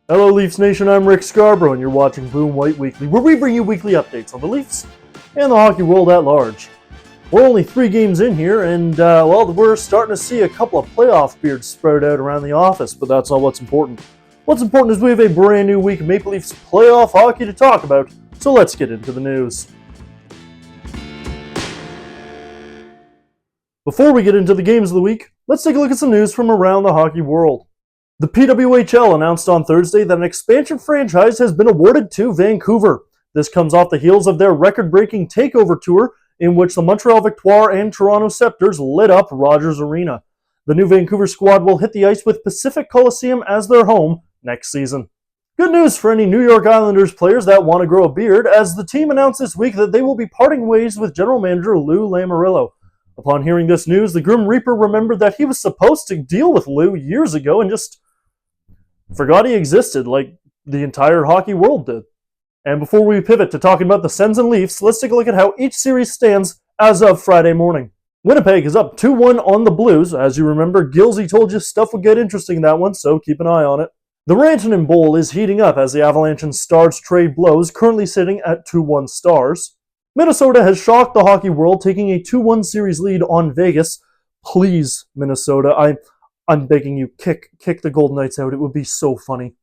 Hello Leafs Nation, I'm Rick Scarborough and you're watching Blue and White Weekly, where we bring you weekly updates on the Leafs and the hockey world at large. We're only 3 games in here and, we're starting to see a couple of playoff beards spread out around the office, but that's not what's important. What's important is we have a brand new week of Maple Leafs playoff hockey to talk about, so let's get into the news. Before we get into the games of the week, let's take a look at some news from around the hockey world. The PWHL announced on Thursday that an expansion franchise has been awarded to Vancouver. This comes off the heels of their record-breaking takeover tour in which the Montreal Victoire and Toronto Scepters lit up Rogers Arena. The new Vancouver squad will hit the ice with Pacific Coliseum as their home next season. Good news for any New York Islanders players that want to grow a beard, as the team announced this week that they will be parting ways with general manager Lou Lamoriello. Upon hearing this news, the Grim Reaper remembered that he was supposed to deal with Lou years ago and just forgot he existed like the entire hockey world did. And before we pivot to talking about the Sens and Leafs, let's take a look at how each series stands as of Friday morning. Winnipeg is up 2-1 on the Blues. As you remember, Gilsey told you stuff would get interesting in that one, so keep an eye on it. The Rantanen Bowl is heating up as the Avalanche and Stars trade blows, currently sitting at 2-1 Stars. Minnesota has shocked the hockey world, taking a 2-1 series lead on Vegas. Please, Minnesota, I'm begging you, kick the Golden Knights out. It would be so funny.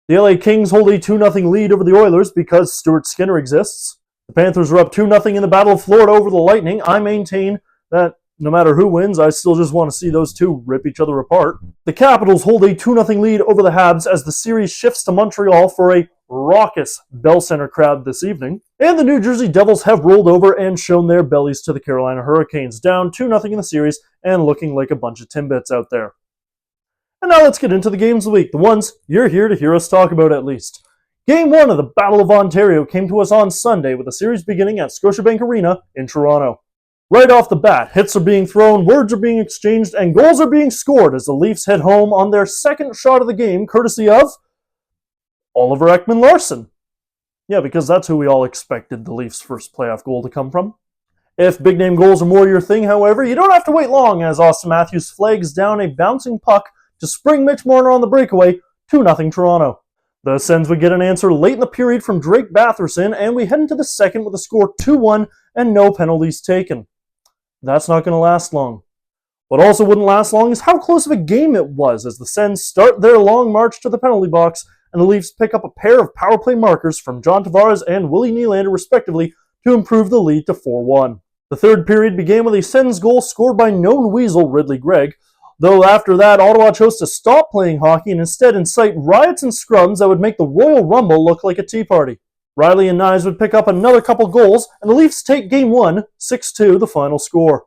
The LA Kings hold a 2-0 lead over the Oilers because Stuart Skinner exists. The Panthers are up 2-0 in the Battle of Florida over the Lightning. I maintain that no matter who wins, I still just want to see those two rip each other apart. The Capitals hold a 2-0 lead over the Habs as the series shifts to Montreal for a raucous Bell Center crowd this evening. And the New Jersey Devils have rolled over and shown their bellies to the Carolina Hurricanes, down 2-0 in the series and looking like a bunch of Timbits out there. And now let's get into the games of the week, the ones you're here to hear us talk about at least. Game 1 of the Battle of Ontario came to us on Sunday with the series beginning at Scotiabank Arena in Toronto. Right off the bat, hits are being thrown, words are being exchanged, and goals are being scored as the Leafs head home on their second shot of the game, courtesy of Oliver Ekman-Larsson. Yeah, because that's who we all expected the Leafs' first playoff goal to come from. If big-name goals are more your thing, however, you don't have to wait long as Austin Matthews flags down a bouncing puck to spring Mitch Marner on the breakaway, 2-0 Toronto. The Sens would get an answer late in the period from Drake Batherson, and we head into the second with a score 2-1 and no penalties taken. That's not going to last long. What also wouldn't last long is how close of a game it was as the Sens start their long march to the penalty box and the Leafs pick up a pair of power play markers from John Tavares and Willie Nylander respectively to improve the lead to 4-1. The third period began with a Sens goal scored by known weasel Ridley Gregg, though after that, Ottawa chose to stop playing hockey and instead incite riots and scrums that would make the Royal Rumble look like a tea party. Riley and Knies would pick up another couple goals, and the Leafs take Game 1, 6-2, the final score.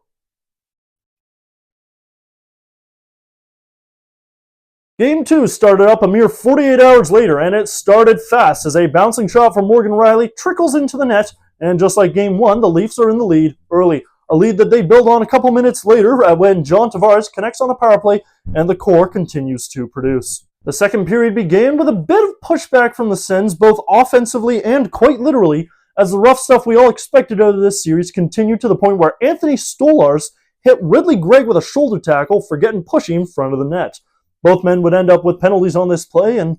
Game 2 started up a mere 48 hours later, and it started fast as a bouncing shot from Morgan Riley trickles into the net, and just like Game 1, the Leafs are in the lead early. A lead that they build on a couple minutes later when John Tavares connects on a power play and the core continues to produce. The second period began with a bit of pushback from the Sens, both offensively and quite literally, as the rough stuff we all expected out of this series continued to the point where Anthony Stolarz hit Ridley Gregg with a shoulder tackle for getting pushy in front of the net. Both men would end up with penalties on this play, and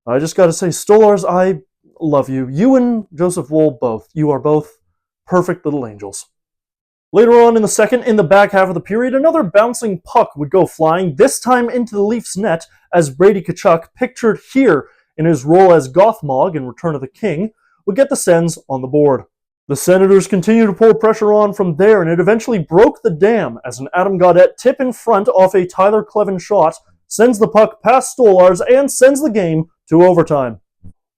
I just gotta say, Stolarz, I love you. You and Joseph Woll both. You are both perfect little angels. Later on in the second, in the back half of the period, another bouncing puck would go flying, this time into the Leafs' net, as Brady Tkachuk, pictured here in his role as Gothmog in Return of the King, would get the Sens on the board. The Senators continued to pour pressure on from there, and it eventually broke the dam as an Adam Gaudette tip in front off a Tyler Clevin shot sends the puck past Stolarz and sends the game to overtime.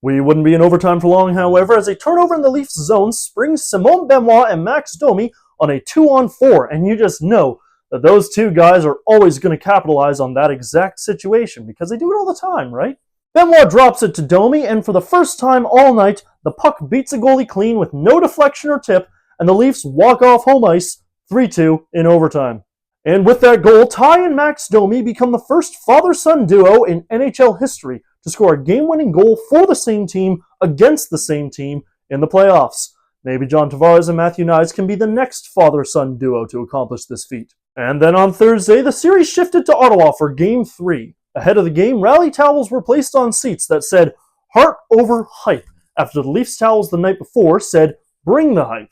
We wouldn't be in overtime for long, however, as a turnover in the Leafs zone springs Simon Benoit and Max Domi on a 2-on-4, and you just know that those two guys are always going to capitalize on that exact situation because they do it all the time, right? Benoit drops it to Domi, and for the first time all night, the puck beats a goalie clean with no deflection or tip, and the Leafs walk off home ice 3-2 in overtime. And with that goal, Ty and Max Domi become the first father-son duo in NHL history to score a game-winning goal for the same team against the same team in the playoffs. Maybe John Tavares and Matthew Knies can be the next father-son duo to accomplish this feat. And then on Thursday, the series shifted to Ottawa for Game 3. Ahead of the game, rally towels were placed on seats that said "Heart over Hype," after the Leafs towels the night before said "Bring the Hype."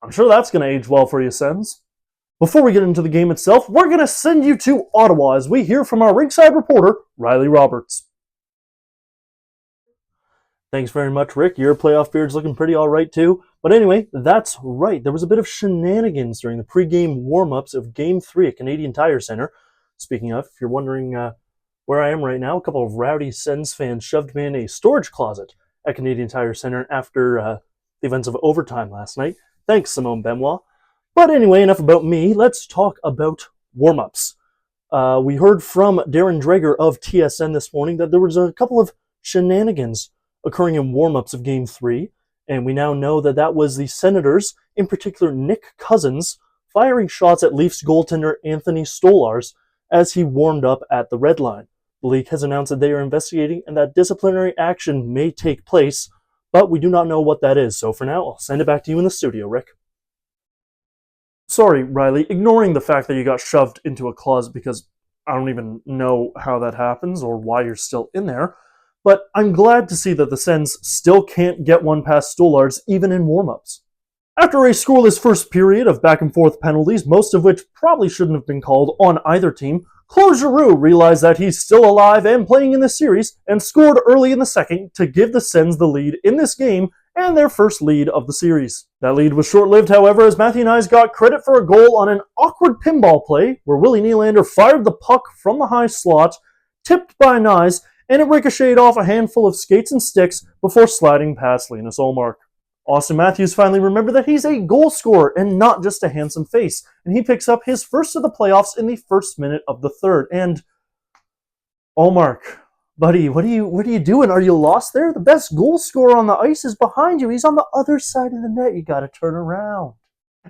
I'm sure that's going to age well for you, Sens. Before we get into the game itself, we're going to send you to Ottawa as we hear from our rinkside reporter, Riley Roberts. Thanks very much, Rick. Your playoff beard's looking pretty all right, too. But anyway, that's right. There was a bit of shenanigans during the pregame warm-ups of Game 3 at Canadian Tire Centre. Speaking of, if you're wondering where I am right now, a couple of rowdy Sens fans shoved me in a storage closet at Canadian Tire Centre after the events of overtime last night. Thanks, Simone Benoit. But anyway, enough about me. Let's talk about warm-ups. We heard from Darren Dreger of TSN this morning that there was a couple of shenanigans occurring in warm-ups of Game 3, and we now know that that was the Senators, in particular Nick Cousins, firing shots at Leafs goaltender Anthony Stolarz as he warmed up at the red line. The league has announced that they are investigating and that disciplinary action may take place, but we do not know what that is. So for now, I'll send it back to you in the studio, Rick. Sorry, Riley, ignoring the fact that you got shoved into a closet because I don't even know how that happens or why you're still in there. But I'm glad to see that the Sens still can't get one past Stolarz even in warm-ups. After a scoreless first period of back-and-forth penalties, most of which probably shouldn't have been called on either team, Claude Giroux realized that he's still alive and playing in this series and scored early in the second to give the Sens the lead in this game and their first lead of the series. That lead was short-lived, however, as Matthew Knies got credit for a goal on an awkward pinball play where Willie Nylander fired the puck from the high slot, tipped by Knies, and it ricocheted off a handful of skates and sticks before sliding past Linus Ullmark. Austin Matthews finally remembered that he's a goal scorer and not just a handsome face, and he picks up his first of the playoffs in the first minute of the third. And Ullmark, buddy, what are you doing? Are you lost there? The best goal scorer on the ice is behind you. He's on the other side of the net. You got to turn around.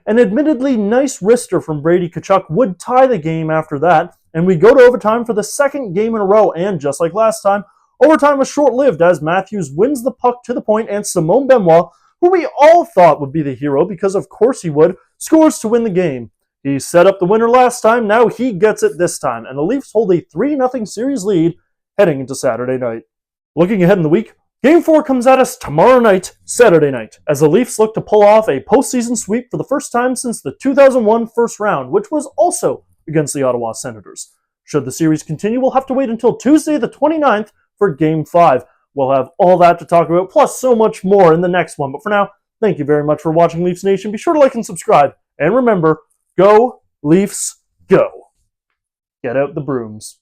An admittedly nice wrister from Brady Tkachuk would tie the game after that, and we go to overtime for the second game in a row, and just like last time, overtime was short-lived as Matthews wins the puck to the point and Simone Benoit, who we all thought would be the hero because of course he would, scores to win the game. He set up the winner last time, now he gets it this time, and the Leafs hold a 3-0 series lead heading into Saturday night. Looking ahead in the week, Game 4 comes at us tomorrow night, Saturday night, as the Leafs look to pull off a postseason sweep for the first time since the 2001 first round, which was also against the Ottawa Senators. Should the series continue, we'll have to wait until Tuesday the 29th for Game 5. We'll have all that to talk about, plus so much more in the next one. But for now, thank you very much for watching Leafs Nation. Be sure to like and subscribe. And remember, go Leafs, go. Get out the brooms.